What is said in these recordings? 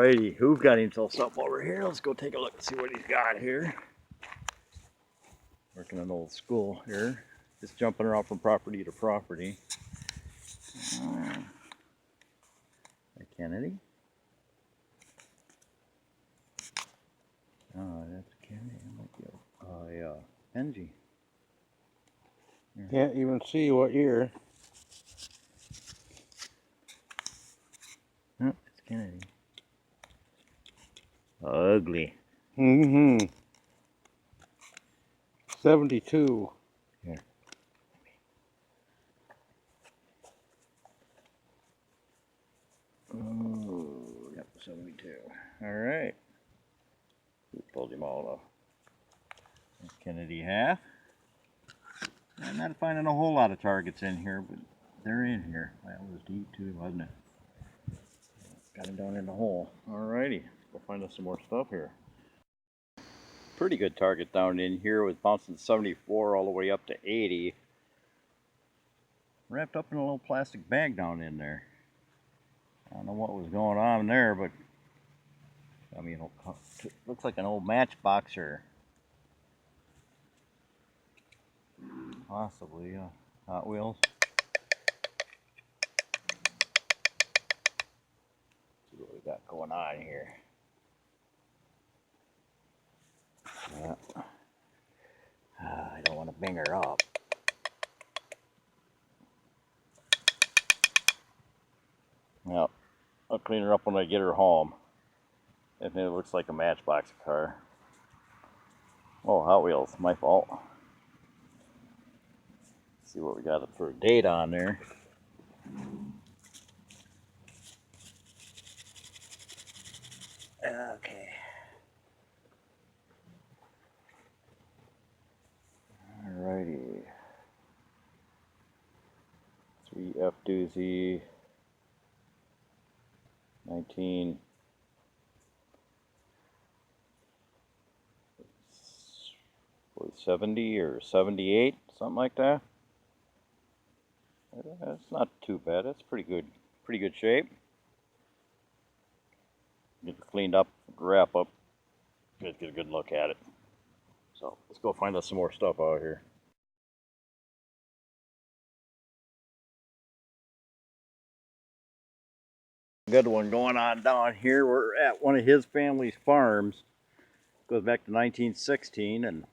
Alrighty, Hoov got himself something over here. Let's go take a look and see what he's got here. Working an old school here. Just jumping around from property to property. Kennedy. Oh, that's Kennedy. That might be a Benji. Can't even see what year. Oh, it's Kennedy. Ugly. 72. Here. Oh, yep, 72. All right. We pulled him all off. That's Kennedy half. I'm not finding a whole lot of targets in here, but they're in here. That was deep too, wasn't it? Got him down in the hole. Alrighty, we'll find us some more stuff here. Pretty good target down in here, with bouncing 74 all the way up to 80. Wrapped up in a little plastic bag down in there. I don't know what was going on there, but I mean, it looks like an old matchbox or possibly Hot Wheels. See what we got going on here. Yeah. I don't want to bang her up. Well, I'll clean her up when I get her home. And it looks like a matchbox car. Oh, Hot Wheels, my fault. Let's see what we got for a date on there. Okay. Alrighty. 3F doozy. 1970 or 78, something like that. That's not too bad. That's pretty good shape. Get it cleaned up, wrap up, get a good look at it. So let's go find us some more stuff out here. Good one going on down here. We're at one of his family's farms. Goes back to 1916, and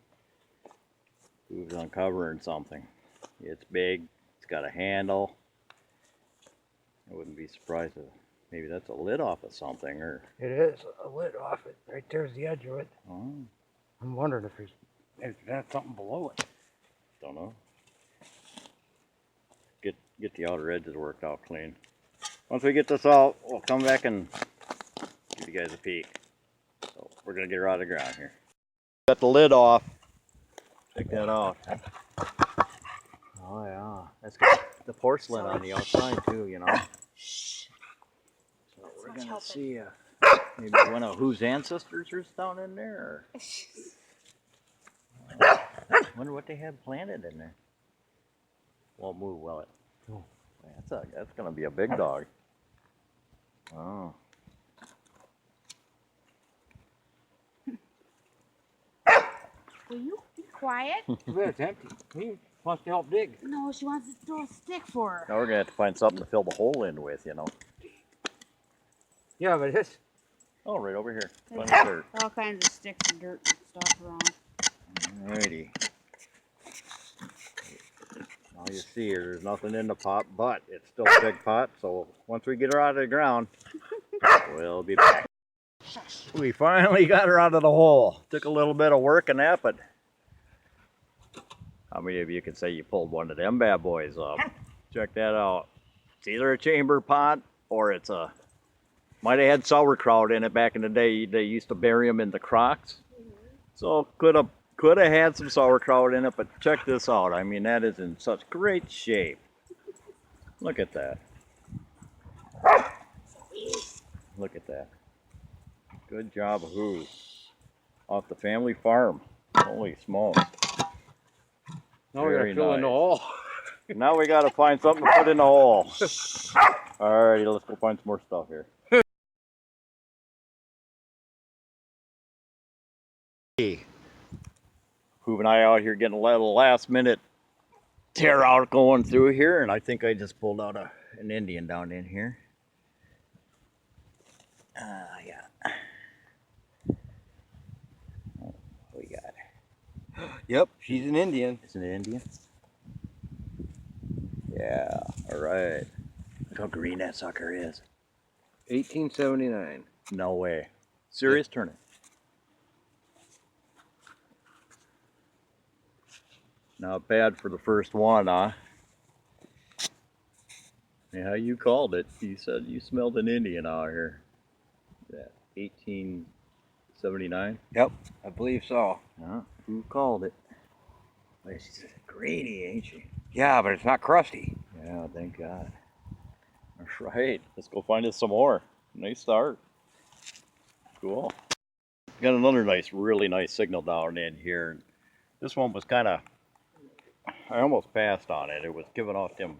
he was uncovering something. It's big. It's got a handle. I wouldn't be surprised if maybe that's a lid off of something, or It is a lid off it. Right there's the edge of it. oh, I'm wondering if that's something below it. don't know. Get the outer edges worked out clean. Once we get this out, we'll come back and give you guys a peek. So we're gonna get her out of the ground here. Got the lid off. Check that out. Oh yeah, that's got the porcelain on the outside too, you know. So we're gonna see maybe one of whose ancestors is down in there. Or wonder what they had planted in there. Won't move, will it? Oh. That's gonna be a big dog. Oh. Will you be quiet? It's empty. He wants to help dig. No, she wants to throw a stick for her. Now we're gonna have to find something to fill the hole in with, you know. Yeah, but it's... Oh, right over here. There's Plenty of dirt. all kinds of sticks and dirt and stuff around. Alrighty. Now you see her, there's nothing in the pot, but it's still a big pot, so once we get her out of the ground, we'll be back. We finally got her out of the hole. Took a little bit of work and that, but how many of you can say you pulled one of them bad boys up? Check that out. It's either a chamber pot or it's a... Might have had sauerkraut in it back in the day. They used to bury them in the crocks. So could have had some sauerkraut in it, but check this out. I mean, that is in such great shape. Look at that. Look at that. Good job, Hoov. Off the family farm. Holy smokes. Now we gotta fill in the hole. Now we gotta find something to put in the hole. Alrighty, let's go find some more stuff here. Hey, Hoov and I out here getting a little last minute tear out going through here, and I think I just pulled out an Indian down in here. Yeah. What we got? Yep, she's an Indian. It's an Indian? Yeah, alright. Look how green that sucker is. 1879. No way. Serious turning. Not bad for the first one, huh? Yeah, you called it. You said you smelled an Indian out here. That 1879? Yep, I believe so. Who called it? Well, she's grainy, ain't she? Yeah, but it's not crusty. Yeah, thank God. All right, let's go find us some more. Nice start. Cool. Got another really nice signal down in here. This one was kind of, I almost passed on it. It was giving off them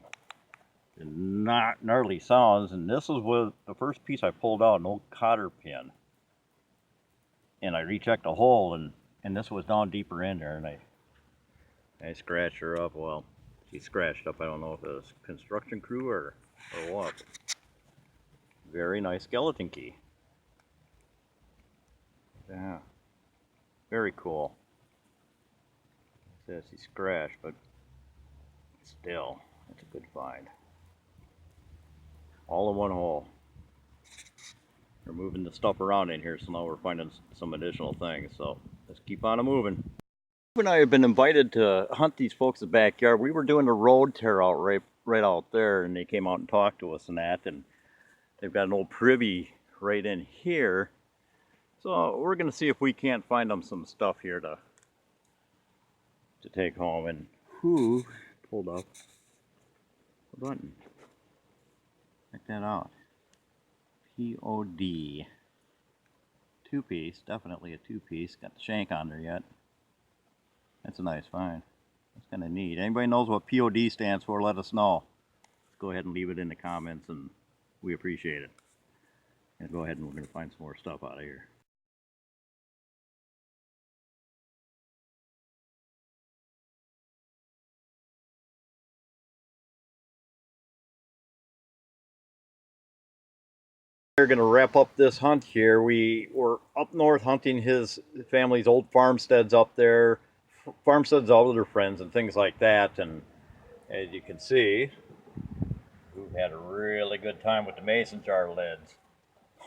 not gnarly sounds, and this is with the first piece I pulled out, an old cotter pin. And I rechecked the hole, and this was down deeper in there, and I scratched her up. Well, she scratched up. I don't know if it was construction crew or what. Very nice skeleton key. Yeah. Very cool. It says she scratched, but still, it's a good find. All in one hole. We're moving the stuff around in here, so now we're finding some additional things. So let's keep on moving. When I have been invited to hunt these folks' backyard, we were doing a road tear out right out there, and they came out and talked to us and that, and they've got an old privy right in here. So we're gonna see if we can't find them some stuff here to take home. And who pulled up a button? Check that out. POD. Two-piece, definitely a two-piece. Got the shank on there yet. That's a nice find. That's kind of neat. Anybody knows what POD stands for, let us know. Let's go ahead and leave it in the comments, and we appreciate it. And go ahead and we're going to find some more stuff out of here. We're going to wrap up this hunt here. We were up north hunting his family's old farmsteads up there. Farmsteads, all of their friends and things like that. And as you can see, we've had a really good time with the mason jar lids.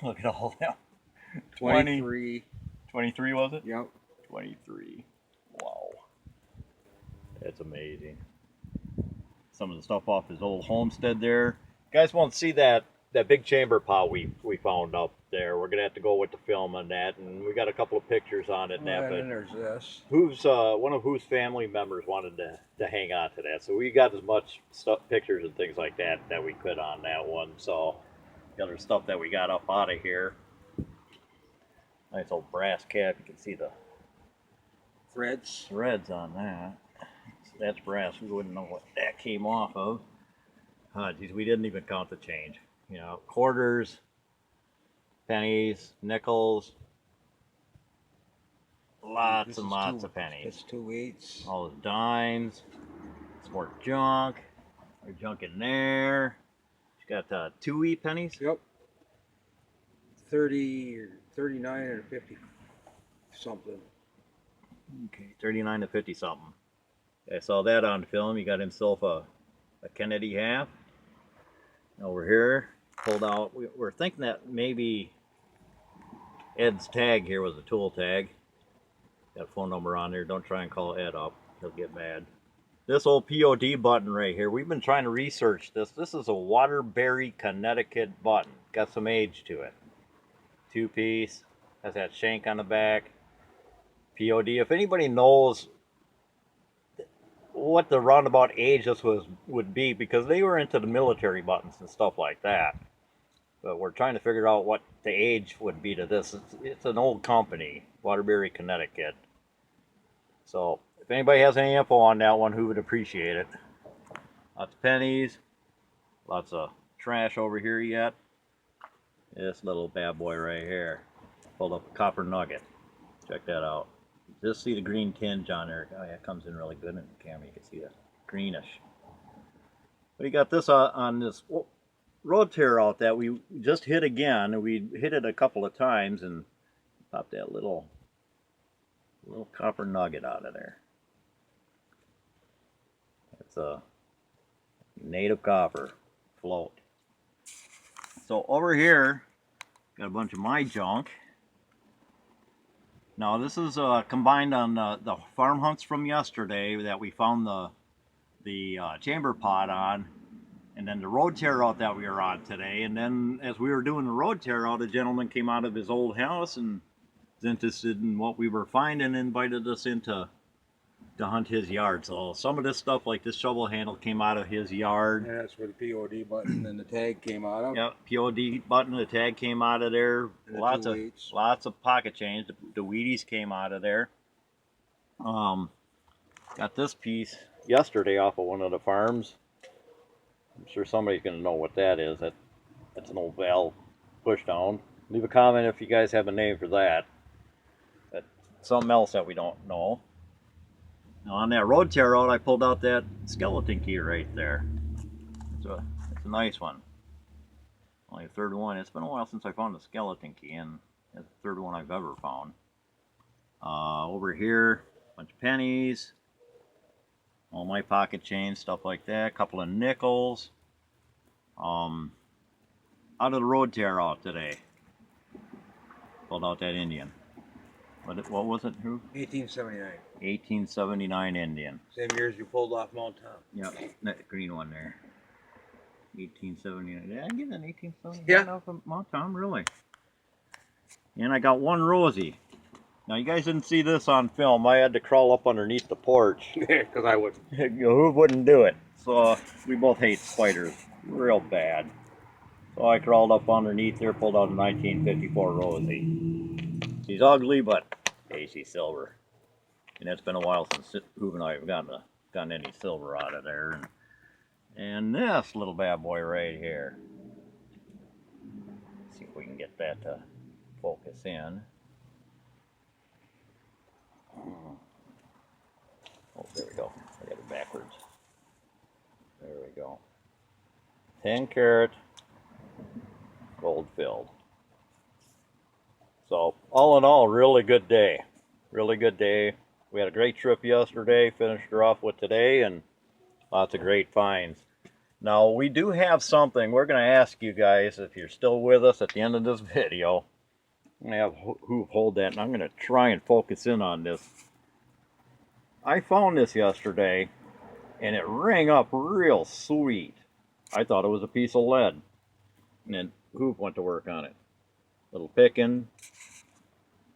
Look at all them. 23. 23 was it? Yep. 23. Wow. That's amazing. Some of the stuff off his old homestead there. You guys won't see that big chamber pot we found up there. We're gonna have to go with the film on that, and we got a couple of pictures on it. And that, And then there's this. one of whose family members wanted to hang on to that, so we got as much stuff, pictures and things like that we could on that one. So the other stuff that we got up out of here, nice old brass cap. You can see the threads on that. That's brass. We wouldn't know what that came off of. Geez, we didn't even count the change. You know, quarters, pennies, nickels, lots and lots of pennies. It's 2/8. All the dimes, some more junk. There's junk in there. You got 2E pennies. Yep. 30 or 39 or 50 something. Okay, 39 to 50 something. I saw that on film. You got himself a Kennedy half. Over here, pulled out. We're thinking that maybe Ed's tag here was a tool tag. Got a phone number on there. Don't try and call Ed up. He'll get mad. This old POD button right here. We've been trying to research this. This is a Waterbury, Connecticut button. Got some age to it. Two-piece. Has that shank on the back. POD. If anybody knows what the roundabout age this would be, because they were into the military buttons and stuff like that. But we're trying to figure out what the age would be to this. It's an old company, Waterbury, Connecticut. So if anybody has any info on that one, who would appreciate it. Lots of pennies, lots of trash over here yet. This little bad boy right here. Pulled up a copper nugget. Check that out. just see the green tinge on there. Oh yeah, it comes in really good in the camera. You can see the greenish. But you got this on this road tear out that we just hit again. We hit it a couple of times and popped that little copper nugget out of there. It's a native copper float. So over here, got a bunch of my junk. Now this is combined on the farm hunts from yesterday that we found the chamber pot on, and then the road tear out that we were on today. And then as we were doing the road tear out, a gentleman came out of his old house and was interested in what we were finding and invited us in to hunt his yard. So some of this stuff, like this shovel handle, came out of his yard. And that's where the POD button and the tag came out of. Yep, POD button, the tag came out of there. And Lots of pocket change. The Wheaties came out of there. Got this piece yesterday off of one of the farms. I'm sure somebody's gonna know what that is. That's an old valve push down. Leave a comment if you guys have a name for that. That's something else that we don't know. Now on that road tear out, I pulled out that skeleton key right there. It's a nice one. Only the third one. It's been a while since I found a skeleton key, and it's the third one I've ever found. Over here, a bunch of pennies, all my pocket change, stuff like that. A couple of nickels. Out of the road tear out today. Pulled out that Indian. What was it? Who? 1879. 1879 Indian. Same year as you pulled off Mount Tom. Yep, that green one there. 1879. Did I get an 1879 Yeah. off of Mount Tom? Really? And I got one Rosie. Now you guys didn't see this on film. I had to crawl up underneath the porch. Because I wouldn't. Who wouldn't do it? So we both hate spiders real bad. So I crawled up underneath there, pulled out a 1954 Rosie. She's ugly, but hey, she's silver. And it's been a while since Hoov and I have gotten any silver out of there. And this little bad boy right here. Let's see if we can get that to focus in. Oh, there we go. I got it backwards. There we go. 10 carat gold filled. So all in all, really good day. Really good day. We had a great trip yesterday, finished her off with today, and lots of great finds. Now we do have something we're going to ask you guys, if you're still with us at the end of this video. I'm going to have Hoov hold that, and I'm going to try and focus in on this. I found this yesterday, and it rang up real sweet. I thought it was a piece of lead. And then Hoov went to work on it. Little picking.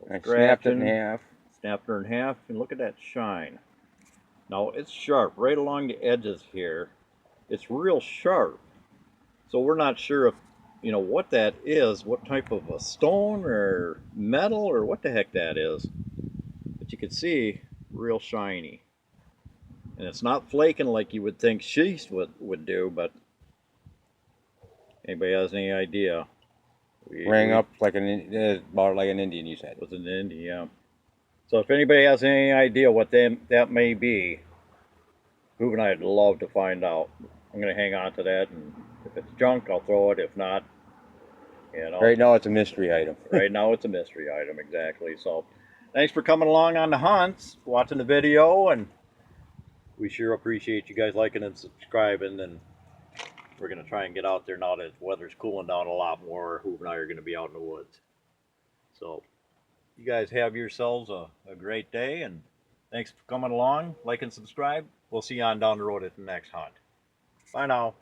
I snapped it in scratching, half. Snapped her in half, and look at that shine. Now it's sharp right along the edges here. It's real sharp. So we're not sure if, you know, what that is, what type of a stone or metal or what the heck that is. But you can see, real shiny. And it's not flaking like you would think sheath would do, but anybody has any idea? Rang up like about like an Indian, you said. Was an Indian, yeah. So if anybody has any idea what that may be, Hoov and I'd love to find out. I'm going to hang on to that, and if it's junk, I'll throw it. If not, you know. Right now it's a mystery item. Right now it's a mystery item, exactly. So thanks for coming along on the hunts, watching the video, and we sure appreciate you guys liking and subscribing. And we're going to try and get out there now that the weather's cooling down a lot more. Hoov and I are going to be out in the woods. So you guys have yourselves a great day, and thanks for coming along. Like and subscribe. We'll see you on down the road at the next hunt. Bye now.